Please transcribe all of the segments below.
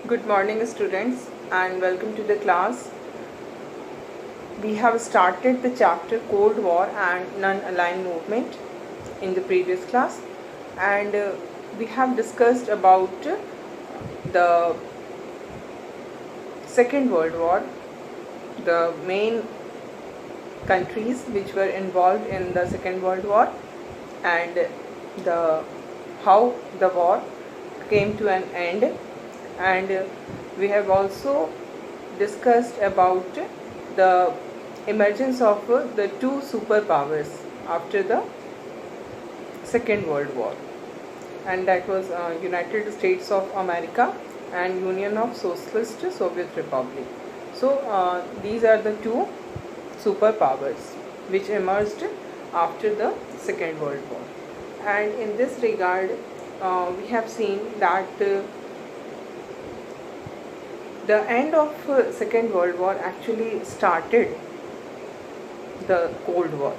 Good morning, students, and welcome to the class. We have started the chapter Cold War and Non-Aligned Movement in the previous class, and we have discussed about the Second World War, the main countries which were involved in the Second World War, and how the war came to an end, and we have also discussed about the emergence of the two superpowers after the Second World War, and that was United States of America and Union of Socialist Soviet Republic. So these are the two superpowers which emerged after the Second World War, and in this regard we have seen that the end of Second World War actually started the Cold War,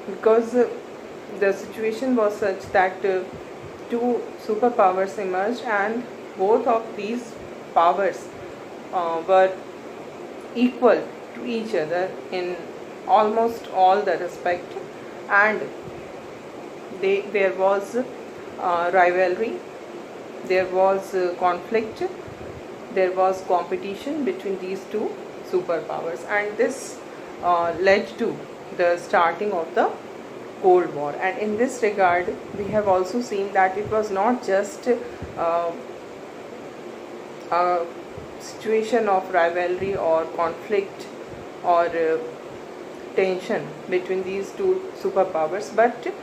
because the situation was such that two superpowers emerged, and both of these powers were equal to each other in almost all the respect, and there was rivalry, there was conflict, there was competition between these two superpowers, and this led to the starting of the Cold War. And in this regard, we have also seen that it was not just a situation of rivalry or conflict or tension between these two superpowers, but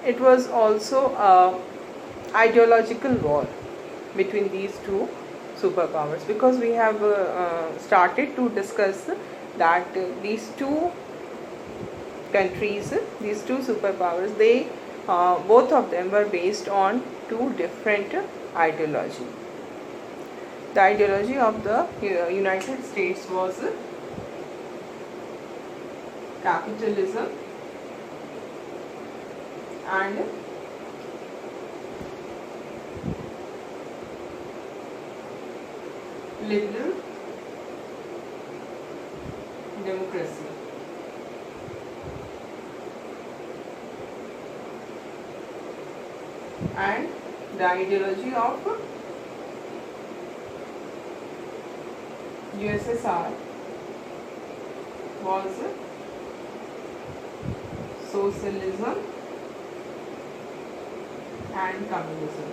it was also a ideological war between these two superpowers, because we have started to discuss that these two countries, these two superpowers, they both of them were based on two different ideology. The ideology of the United States was capitalism and liberal democracy. And the ideology of USSR was socialism and communism.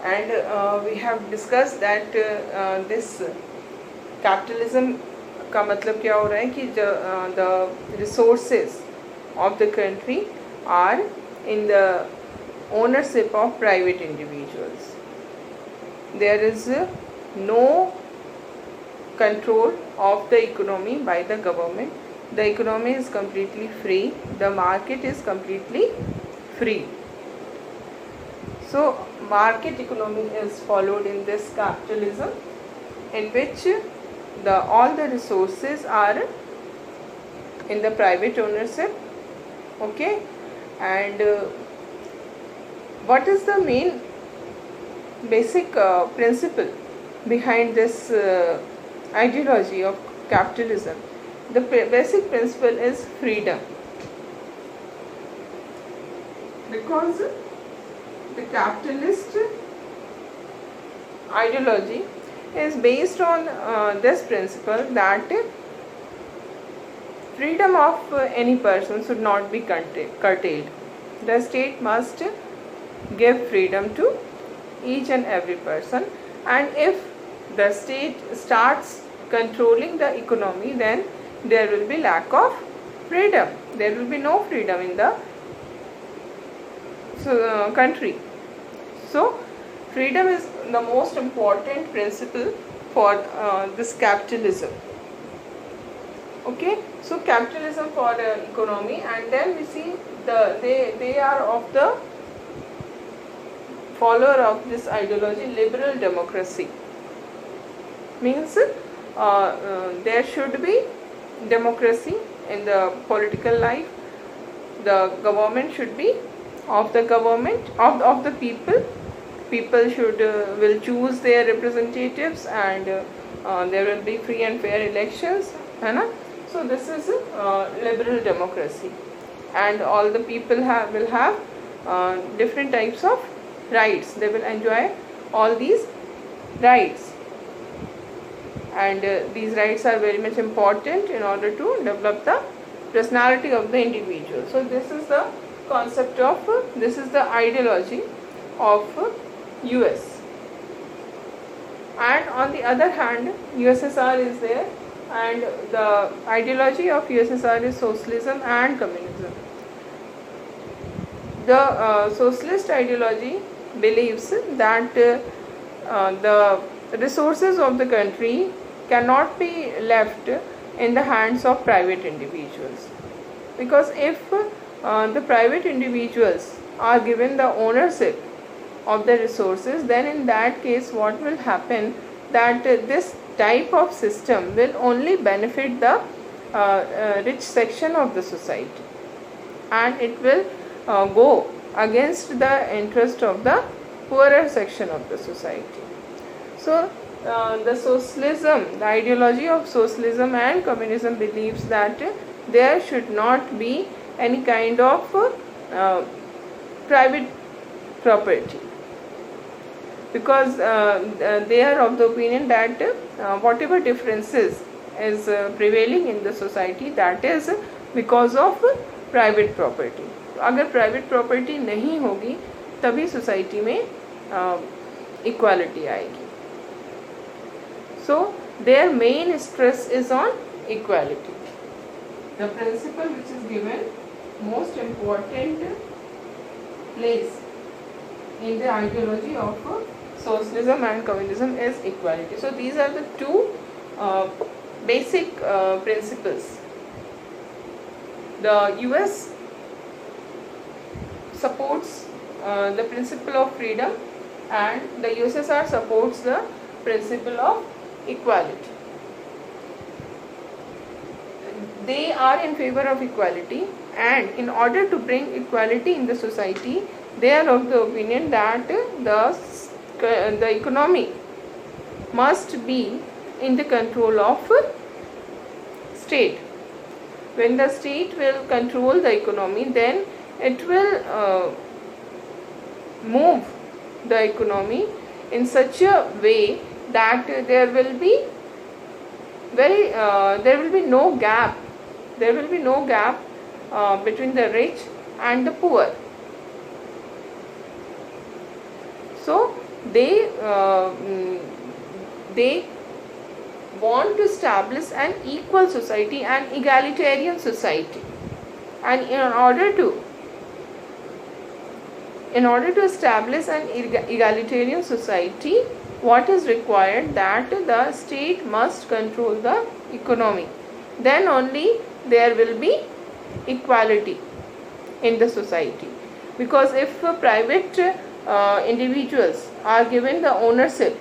And we have discussed that this capitalism का मतलब क्या हो रहा है कि the resources of the country are in the ownership of private individuals. There is no control of the economy by the government. The economy is completely free. The market is completely free. So market economy is followed in this capitalism, in which all the resources are in the private ownership. Okay, and what is the main basic principle behind this ideology of capitalism? The basic principle is freedom, because the capitalist ideology is based on this principle that freedom of any person should not be curtailed. The state must give freedom to each and every person, and if the state starts controlling the economy, then there will be lack of freedom. There will be no freedom in the country. So freedom is the most important principle for this capitalism. Okay, so capitalism for economy, and then we see they are of the follower of this ideology, liberal democracy. Means there should be democracy in the political life, the government should be of the government, of the people. People should will choose their representatives, and there will be free and fair elections, है ना? So this is liberal democracy, and all the people will have different types of rights. They will enjoy all these rights, and these rights are very much important in order to develop the personality of the individual. So this is the concept of this is the ideology of US. And on the other hand, USSR is there, and the ideology of USSR is socialism and communism. The socialist ideology believes that the resources of the country cannot be left in the hands of private individuals, because if the private individuals are given the ownership of the resources, then in that case what will happen, that this type of system will only benefit the rich section of the society, and it will go against the interest of the poorer section of the society. So the socialism, the ideology of socialism and communism believes that there should not be any kind of private property, because they are of the opinion that whatever differences is prevailing in the society, that is because of private property. अगर private property नहीं होगी तभी society में equality आएगी. So their main stress is on equality. The principle which is given most important place in the ideology of socialism and communism is equality. So these are the two basic principles. The US supports the principle of freedom, and the USSR supports the principle of equality. They are in favor of equality, and in order to bring equality in the society, they are of the opinion that the economy must be in the control of state. When the state will control the economy, then it will move the economy in such a way that there will be no gap. There will be no gap between the rich and the poor. So they want to establish an equal society, an egalitarian society, and in order to establish an egalitarian society, what is required, that the state must control the economy. Then only there will be equality in the society. Because if private individuals are given the ownership,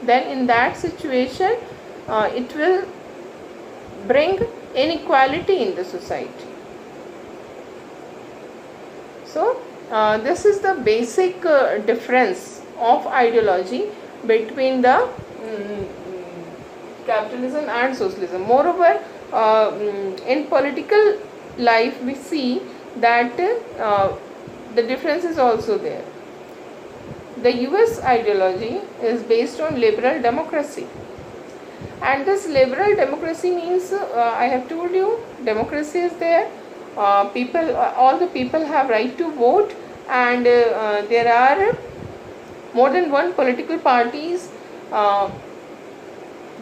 then in that situation it will bring inequality in the society. So this is the basic difference of ideology between the capitalism and socialism. Moreover, in political life we see that the difference is also there. The US ideology is based on liberal democracy, and this liberal democracy means I have told you, democracy is there. All the people have right to vote, and there are more than one political parties.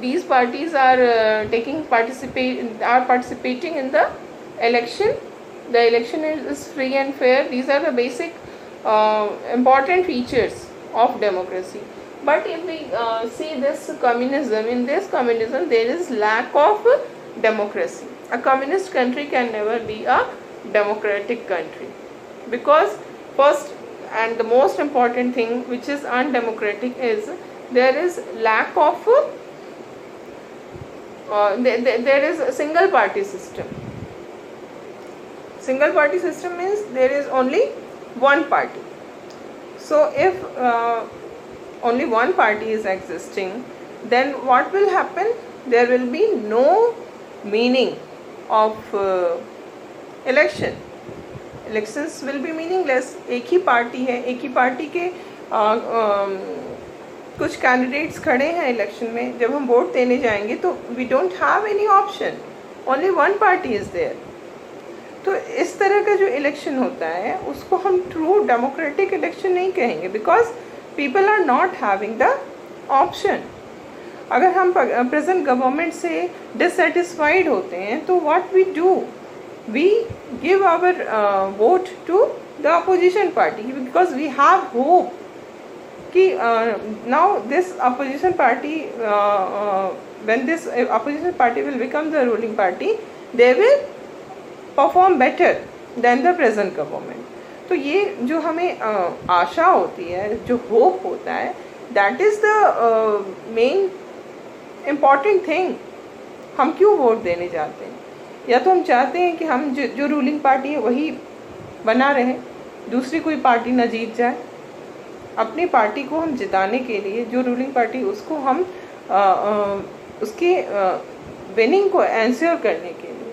These parties are participating in the election. The election is free and fair. These are the basic important features of democracy. But if we see this communism, in this communism there is lack of democracy. A communist country can never be a democratic country, because first and the most important thing which is undemocratic is there is lack of there is a single party system. Single party system means there is only one party. So if only one party is existing, then what will happen? There will be no meaning of election. Elections will be meaningless. एक ही party है, एक ही party के कुछ candidates खड़े हैं election में. जब हम वोट देने जाएंगे तो we don't have any option, only one party is there. तो इस तरह का जो इलेक्शन होता है उसको हम ट्रू डेमोक्रेटिक इलेक्शन नहीं कहेंगे, because people are not having the option. अगर हम प्रेजेंट गवर्नमेंट से डिससेटिस्फाइड होते हैं तो what we do, we give our vote to the opposition party, because we have hope कि now this opposition party, when this opposition party will become the ruling party, they will perform better than the present government. तो ये जो हमें आशा होती है, जो hope होता है, that is the main important thing. हम क्यों वोट देने जाते हैं? या तो हम चाहते हैं कि हम जो रूलिंग पार्टी है वही बना रहे, दूसरी कोई पार्टी ना जीत जाए. अपनी पार्टी को हम जिताने के लिए, जो रूलिंग पार्टी उसको हम उसके विनिंग को एंश्योर करने के लिए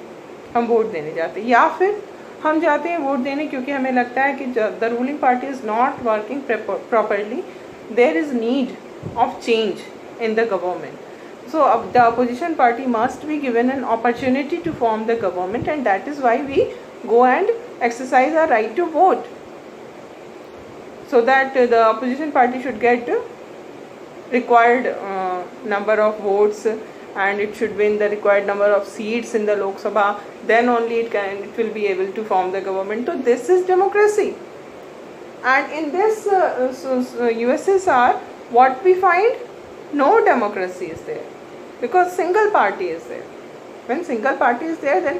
हम वोट देने जाते हैं. या फिर हम जाते हैं वोट देने क्योंकि हमें लगता है कि the ruling party is not working properly, there is need of change in the government. So the opposition party must be given an opportunity to form the government, and that is why we go and exercise our right to vote, so that the opposition party should get required number of votes and it should win the required number of seats in the Lok Sabha. Then only it will be able to form the government. So this is democracy. And in this USSR, what we find, no democracy is there, because single party is there. When single party is there, then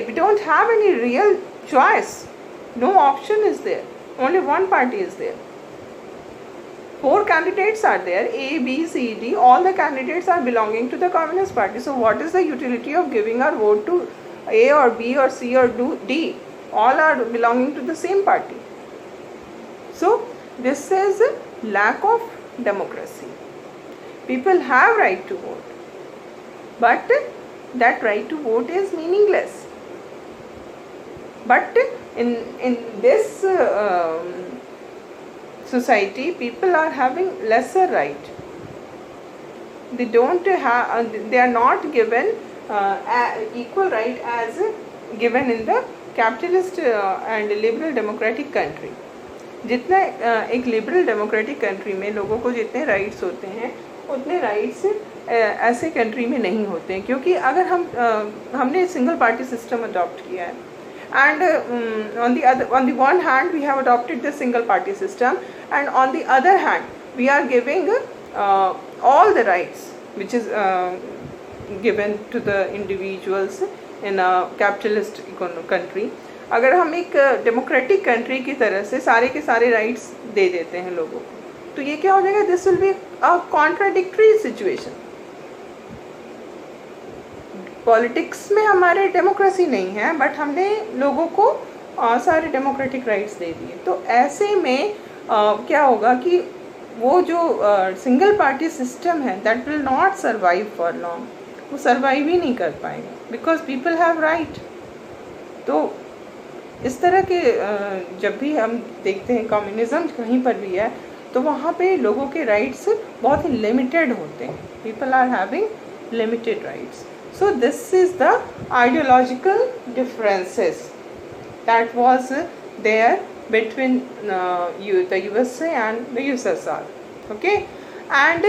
we don't have any real choice. No option is there. Only one party is there. 4 candidates are there, A, B, C, D. All the candidates are belonging to the Communist Party. So what is the utility of giving our vote to A or B or C or D? All are belonging to the same party. So this is lack of democracy. People have right to vote, but that right to vote is meaningless. But in this society, people are having lesser right. They don't have, they are not given equal right as given in the capitalist and liberal democratic country. जितने एक liberal democratic country में लोगों को जितने rights होते हैं उतने rights ऐसे कंट्री में नहीं होते हैं, क्योंकि अगर हमने सिंगल पार्टी सिस्टम अडॉप्ट किया है, and on the one hand we have adopted the single party system, and on the other hand we are giving all the rights which is given to the individuals in a capitalist country. अगर हम एक democratic country की तरह से सारे के सारे rights दे देते हैं लोगों को, तो ये क्या हो जाएगा? This will be a contradictory situation. Politics में हमारे डेमोक्रेसी नहीं है, बट हमने लोगों को सारे डेमोक्रेटिक राइट्स दे दिए. तो ऐसे में क्या होगा कि वो जो सिंगल पार्टी सिस्टम है that will not survive for long. वो सर्वाइव ही नहीं कर पाएगा, बिकॉज पीपल हैव राइट. तो इस तरह के जब भी हम देखते हैं कम्युनिज्म कहीं पर भी है, तो वहाँ पे लोगों के राइट्स बहुत ही लिमिटेड होते हैं. People are having limited rights. So this is the ideological differences that was there between the USA and the USSR. Okay, and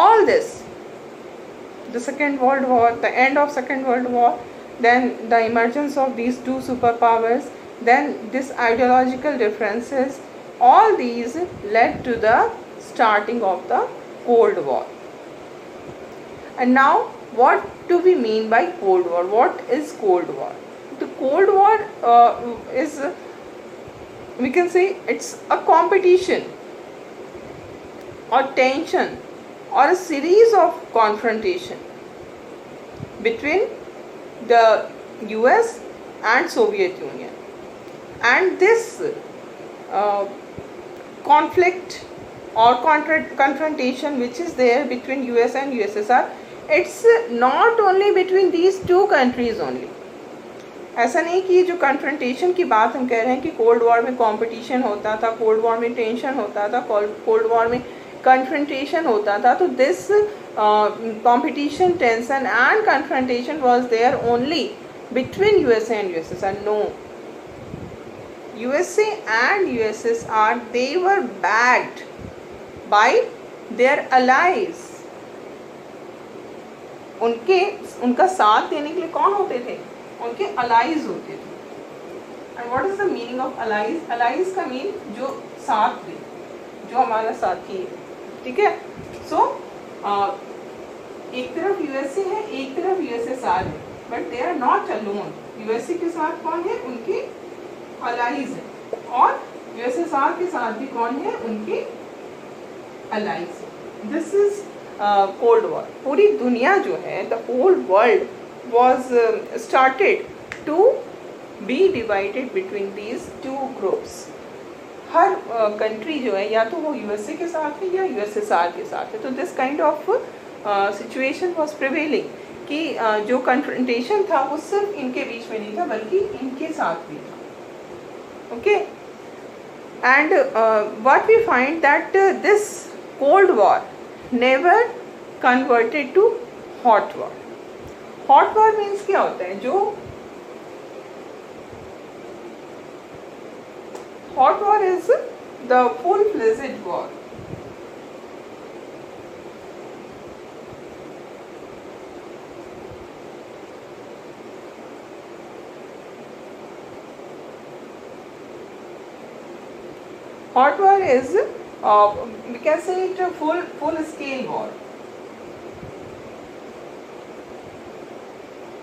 all this, the Second World War, the end of Second World War, then the emergence of these two superpowers, then this ideological differences, all these led to the starting of the Cold War. And now, what do we mean by Cold War? What is Cold War? The Cold War is, we can say, it's a competition or tension or a series of confrontation between the US and Soviet Union. And this conflict or confrontation which is there between US and USSR, it's not only between these two countries only. ऐसा नहीं कि जो confrontation की बात हम कह रहे हैं कि कोल्ड वॉर में कंपटीशन होता था, कोल्ड वॉर में टेंशन होता था, कोल्ड वॉर में कन्फ्रंटेशन होता था, तो this competition, tension and confrontation was there only between USA and USSR. No, USA and USSR, they were backed by their allies. उनका साथ देने के लिए कौन होते थे? उनके allies होते थे. And what is the meaning of allies? Allies का mean जो साथ दे, जो हमारा साथी है, ठीक है? So एक तरफ यूएसए है, एक तरफ यूएसएसआर है, but they are not alone. USA के साथ कौन है? उनके अलाइज है, और यूएसएसआर के साथ भी कौन है? उनके अलाइज है. This is cold war. पूरी दुनिया जो है, the whole world was started to be divided between these two groups. हर कंट्री जो है या तो वो यूएसए के साथ है या यूएसएसआर के साथ है. तो this kind of situation was prevailing कि जो कन्फ्रंटेशन था वो सिर्फ इनके बीच में नहीं था बल्कि इनके साथ भी था. Okay, and what we find that this cold war never converted to hot war. Hot war means क्या होता है? जो hot war is the full-fledged war. Hot war is we can say it a full-scale war,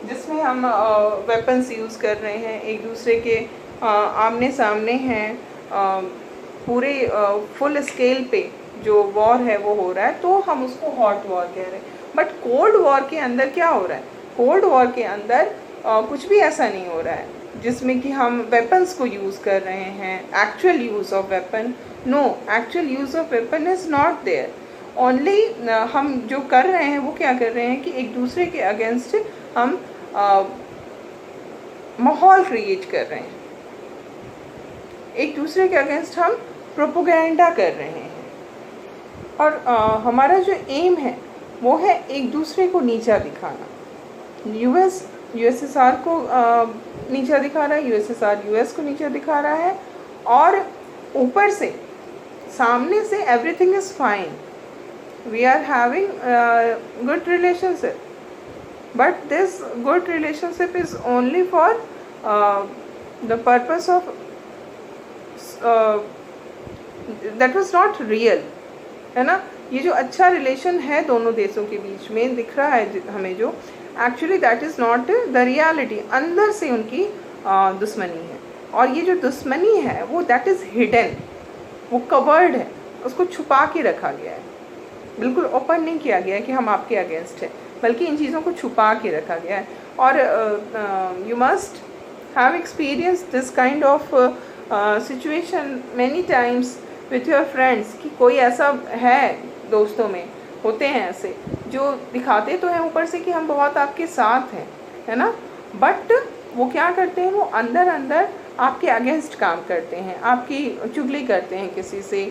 जिसमें हम weapons use कर रहे हैं, एक दूसरे के आमने सामने हैं, पूरे फुल स्केल पे जो वॉर है वो हो रहा है, तो हम उसको हॉट वॉर कह रहे हैं. बट कोल्ड वॉर के अंदर क्या हो रहा है? कोल्ड वॉर के अंदर कुछ भी ऐसा नहीं हो रहा है जिसमें कि हम वेपन्स को यूज़ कर रहे हैं, actual use of weapon. No, actual use of weapon is not there. Only हम जो कर रहे हैं वो क्या कर रहे हैं कि एक दूसरे के अगेंस्ट हम माहौल क्रिएट कर रहे हैं, एक दूसरे के अगेंस्ट हम प्रोपोगेंडा कर रहे हैं. और हमारा जो एम है वो है एक दूसरे को नीचा दिखाना. यूएसएसआर को नीचा दिखा रहा है, यूएसएसआर यूएस को नीचा दिखा रहा है, और ऊपर से सामने से everything is fine, we are having good relationship, but this good relationship is only for the purpose of that was not real, है ना. ये जो अच्छा रिलेशन है दोनों देशों के बीच में दिख रहा है हमें, जो actually that is not the reality. अंदर से उनकी दुश्मनी है, और ये जो दुश्मनी है वो दैट इज़ हिडन, वो कवर्ड है, उसको छुपा के रखा गया है, बिल्कुल ओपन नहीं किया गया है कि हम आपके अगेंस्ट है, बल्कि इन चीज़ों को छुपा के रखा गया है. और you must have experience this kind of situation many times with your friends, कि कोई ऐसा है, दोस्तों में होते हैं ऐसे जो दिखाते तो हैं ऊपर से कि हम बहुत आपके साथ हैं, है ना, बट वो क्या करते हैं, वो अंदर अंदर आपके अगेंस्ट काम करते हैं, आपकी चुगली करते हैं किसी से,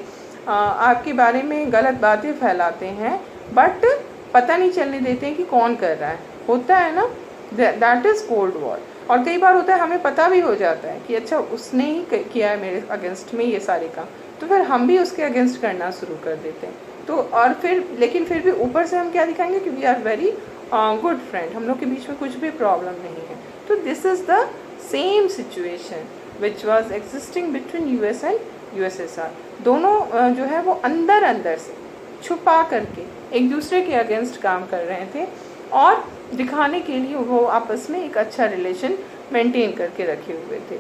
आपके बारे में गलत बातें फैलाते हैं, बट पता नहीं चलने देते हैं कि कौन कर रहा है. होता है ना, दैट इज़ कोल्ड वॉर. और कई बार होता है हमें पता भी हो जाता है कि अच्छा उसने ही किया है मेरे अगेंस्ट में ये सारे काम, तो फिर हम भी उसके अगेंस्ट करना शुरू कर देते हैं. तो और फिर लेकिन फिर भी ऊपर से हम क्या दिखाएंगे कि we are very good friend, हम लोग के बीच में कुछ भी प्रॉब्लम नहीं है. तो this is the same situation which was existing between US and USSR. दोनों जो है वो अंदर अंदर से छुपा करके एक दूसरे के अगेंस्ट काम कर रहे थे, और दिखाने के लिए वो आपस में एक अच्छा रिलेशन मेंटेन करके रखे हुए थे.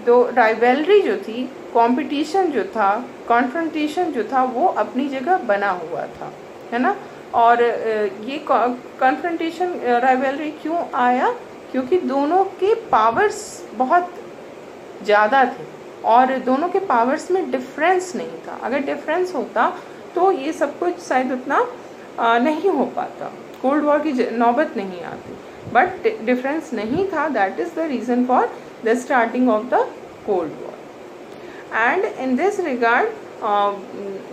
तो राइवलरी जो थी, कंपटीशन जो था, कॉन्फ्रंटेशन जो था, वो अपनी जगह बना हुआ था, है ना. और ये कॉन्फ्रंटेशन राइवलरी क्यों आया? क्योंकि दोनों के पावर्स बहुत ज़्यादा थे और दोनों के पावर्स में डिफरेंस नहीं था। अगर डिफरेंस होता तो ये सब कुछ शायद उतना नहीं हो पाता, कोल्ड वॉर की नौबत नहीं आती, बट डिफरेंस नहीं था। That is the reason for the starting of the cold war. And in this regard,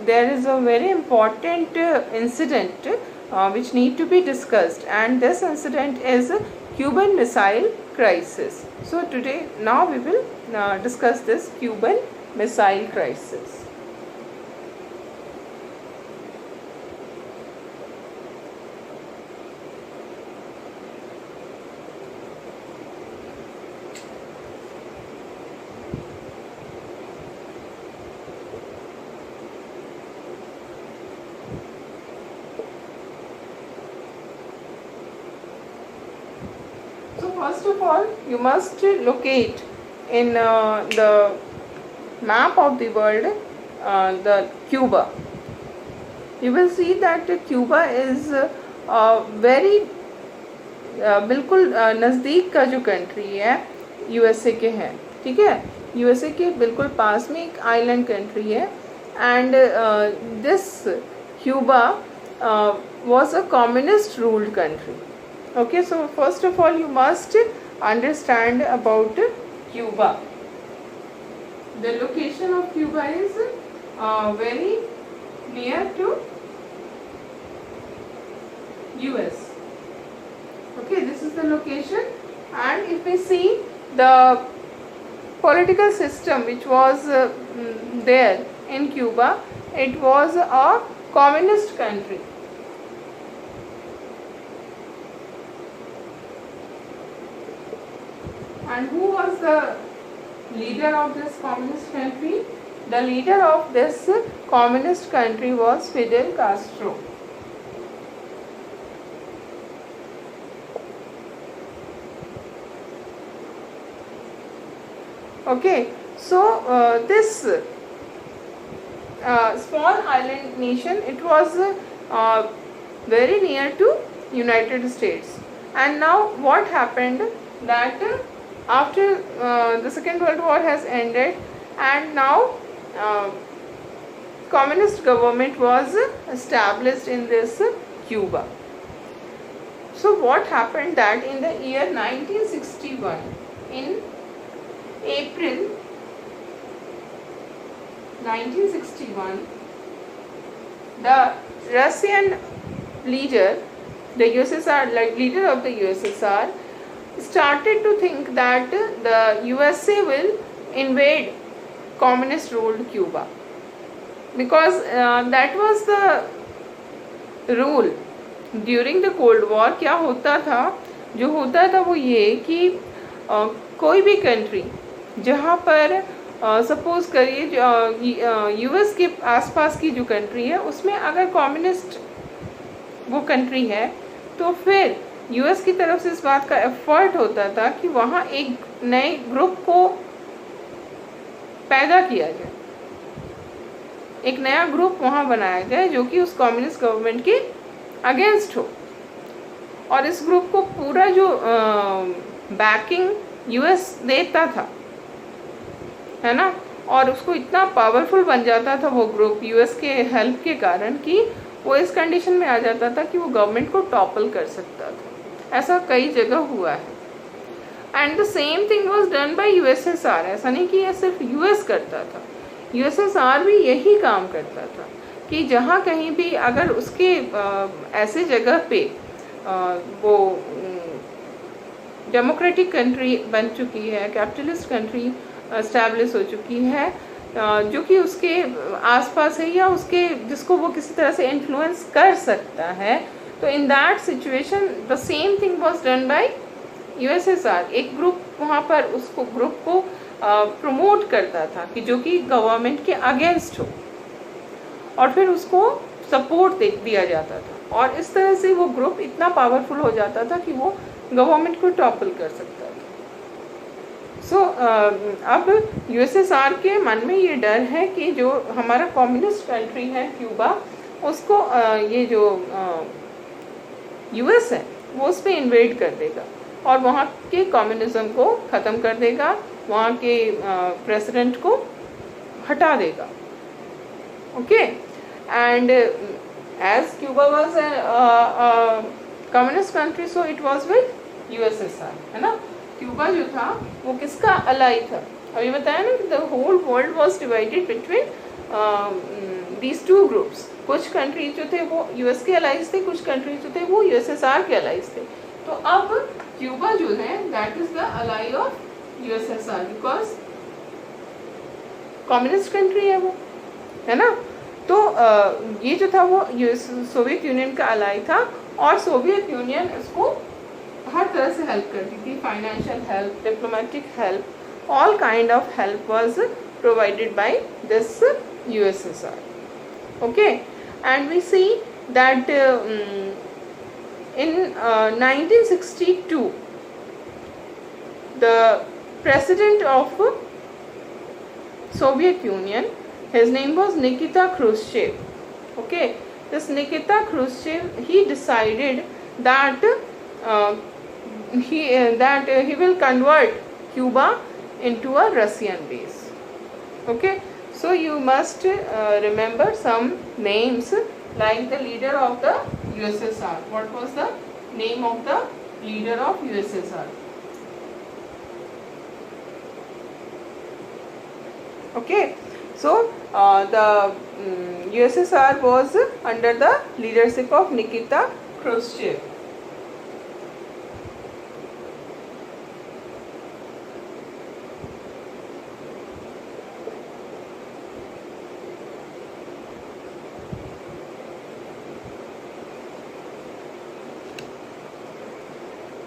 there is a very important incident which need to be discussed, and this incident is Cuban Missile Crisis. So today, now we will discuss this Cuban Missile Crisis. First of all, you must locate in the map of the world the Cuba. You will see that Cuba is very बिल्कुल नज़दीक का जो country है USA के है, ठीक है, USA के बिल्कुल पास में एक आइलैंड कंट्री है. And this Cuba was a communist ruled country. Okay, so first of all you must understand about Cuba. The location of Cuba is very near to US. Okay, this is the location. And if we see the political system which was there in Cuba, it was a communist country. And who was the leader of this communist country? The leader of this communist country was Fidel Castro. Okay, so this small island nation, it was very near to United States. And now what happened that after the Second World War has ended, and now communist government was established in this Cuba. So what happened that in the year 1961, in April 1961, the Russian leader, the USSR, like leader of the USSR, started to think that the USA will invade communist ruled Cuba, because that was the rule during the Cold War. क्या होता था, जो होता था वो ये कि कोई भी कंट्री जहाँ पर सपोज करिए यूएस के आसपास की जो कंट्री है उसमें अगर कम्युनिस्ट वो कंट्री है, तो फिर यूएस की तरफ से इस बात का एफर्ट होता था कि वहाँ एक नए ग्रुप को पैदा किया जाए, एक नया ग्रुप वहाँ बनाया जाए जो कि उस कम्युनिस्ट गवर्नमेंट के अगेंस्ट हो, और इस ग्रुप को पूरा जो बैकिंग यूएस देता था, है ना, और उसको इतना पावरफुल बन जाता था वो ग्रुप यूएस के हेल्प के कारण कि वो इस कंडीशन में आ जाता था कि वो गवर्नमेंट को टॉपल कर सकता था. ऐसा कई जगह हुआ है. And the same thing was done by USSR. ऐसा नहीं कि ये सिर्फ यूएस करता था, यूएसएसआर भी यही काम करता था कि जहाँ कहीं भी अगर उसके ऐसे जगह पे वो डेमोक्रेटिक कंट्री बन चुकी है, कैपिटलिस्ट कंट्री एस्टैब्लिश हो चुकी है, जो कि उसके आसपास है या उसके जिसको वो किसी तरह से इन्फ्लुएंस कर सकता है, तो in that situation the same thing was done by USSR. एक ग्रुप वहाँ पर उसको ग्रुप को प्रमोट करता था कि जो कि गवर्नमेंट के अगेंस्ट हो, और फिर उसको सपोर्ट दिया जाता था, और इस तरह से वो ग्रुप इतना पावरफुल हो जाता था कि वो गवर्नमेंट को टॉपल कर सकता था. सो अब यूएसएसआर के मन में ये डर है कि जो हमारा कम्युनिस्ट कंट्री है क्यूबा, उसको ये जो यूएस है वो उस पर इन्वेड कर देगा. और वहाँ के कम्युनिज्म को ख़त्म कर देगा, वहाँ के प्रेसिडेंट को हटा देगा. Okay, and as Cuba was a communist country, so it was with USSR, है ना. क्यूबा जो था वो किसका अलाई था? अभी बताया ना कि the whole world was divided between these two groups. कुछ कंट्रीज जो थे वो यूएस के अलाइज थे, कुछ कंट्रीज जो थे वो यूएसएसआर के अलाइज थे. तो अब क्यूबा जो है that is the ally of USSR, because communist country है वो, है ना. तो ये जो था वो सोवियत यूनियन का अलाई था, और सोवियत यूनियन इसको हर तरह से हेल्प करती थी. Financial help, diplomatic help, all kind of help was provided by this USSR. Okay, and we see that in 1962 the president of Soviet Union, his name was Nikita Khrushchev. Okay, this Nikita Khrushchev, he decided that he will convert Cuba into a Russian base. Okay, so you must remember some names like the leader of the USSR. What was the name of the leader of USSR? Okay, so the USSR was under the leadership of Nikita Khrushchev.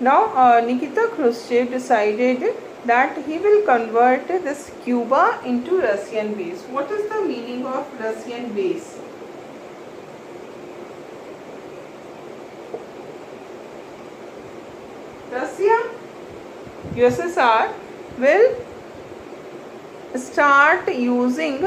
Now Nikita Khrushchev decided that he will convert this Cuba into Russian base. What is the meaning of Russian base? Russia, USSR will start using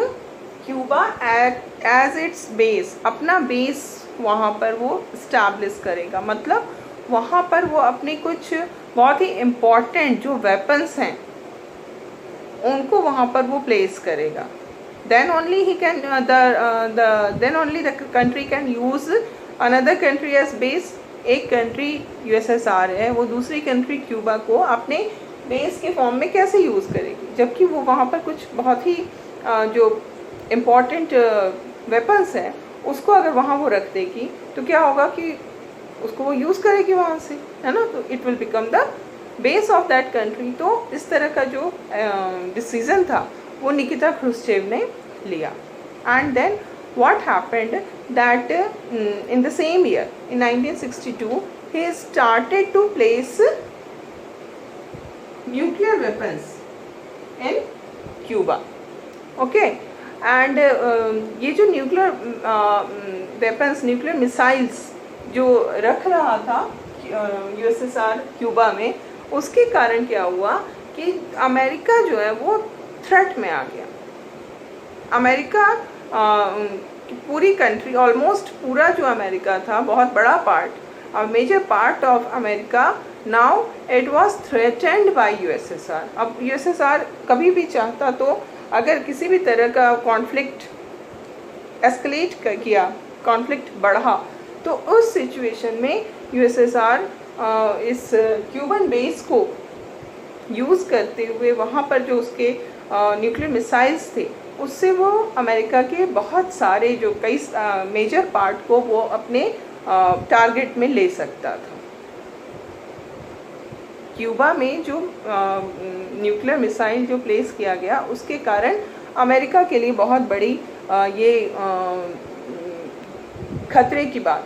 Cuba as its base. अपना base वहाँ पर वो establish करेगा. मतलब वहाँ पर वो अपने कुछ बहुत ही इम्पॉर्टेंट जो वेपन्स हैं उनको वहाँ पर वो प्लेस करेगा. Then only he can then only the country can use another country as base. एक कंट्री यूएसएसआर है, वो दूसरी कंट्री क्यूबा को अपने बेस के फॉर्म में कैसे यूज़ करेगी, जबकि वो वहाँ पर कुछ बहुत ही जो इम्पॉर्टेंट वेपन्स हैं उसको अगर वहाँ वो रख देगी तो क्या होगा कि उसको वो यूज़ करेगी वहाँ से, है ना. तो it will become the base of that country. तो इस तरह का जो डिसीजन था वो निकिता ख्रुश्चेव ने लिया. And then what happened that in the same year in 1962 he started to place nuclear weapons in Cuba. Okay, and ये जो न्यूक्लियर वेपन्स, न्यूक्लियर मिसाइल्स जो रख रहा था यूएसएसआर क्यूबा में, उसके कारण क्या हुआ कि अमेरिका जो है वो थ्रेट में आ गया. अमेरिका पूरी कंट्री, ऑलमोस्ट पूरा जो अमेरिका था, बहुत बड़ा part, a major part of America, now it was threatened by USSR. अब यूएसएसआर कभी भी चाहता तो अगर किसी भी तरह का कॉन्फ्लिक्ट एस्केलेट किया, कॉन्फ्लिक्ट बढ़ा, तो उस सिचुएशन में यूएसएसआर इस क्यूबन बेस को यूज़ करते हुए वहाँ पर जो उसके न्यूक्लियर मिसाइल्स थे उससे वो अमेरिका के बहुत सारे जो कई मेजर पार्ट को वो अपने टारगेट में ले सकता था. क्यूबा में जो न्यूक्लियर मिसाइल जो प्लेस किया गया उसके कारण अमेरिका के लिए बहुत बड़ी ये खतरे की बात.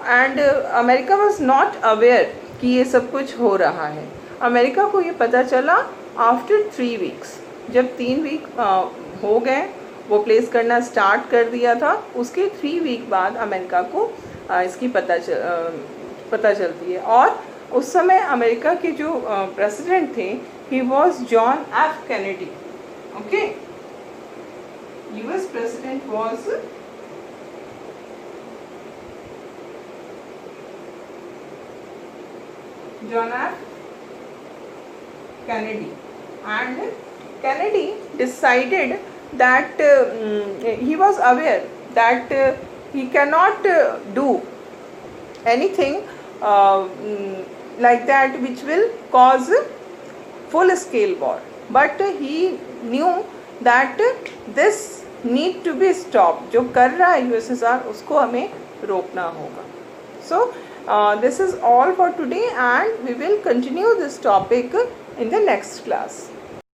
And America was not aware कि ये सब कुछ हो रहा है. अमेरिका को ये पता चला आफ्टर 3 वीक्स. जब 3 वीक हो गए, वो प्लेस करना स्टार्ट कर दिया था, उसके 3 वीक बाद अमेरिका को इसकी पता चलती है. और उस समय अमेरिका के जो प्रेसिडेंट थे, he was John F Kennedy. Okay, US president was John F. Kennedy. And Kennedy decided that he was aware that he cannot do anything like that which will cause full scale war, but he knew that this need to be stopped. जो कर रहा है USSR उसको हमें रोकना होगा. So this is all for today, and we will continue this topic in the next class.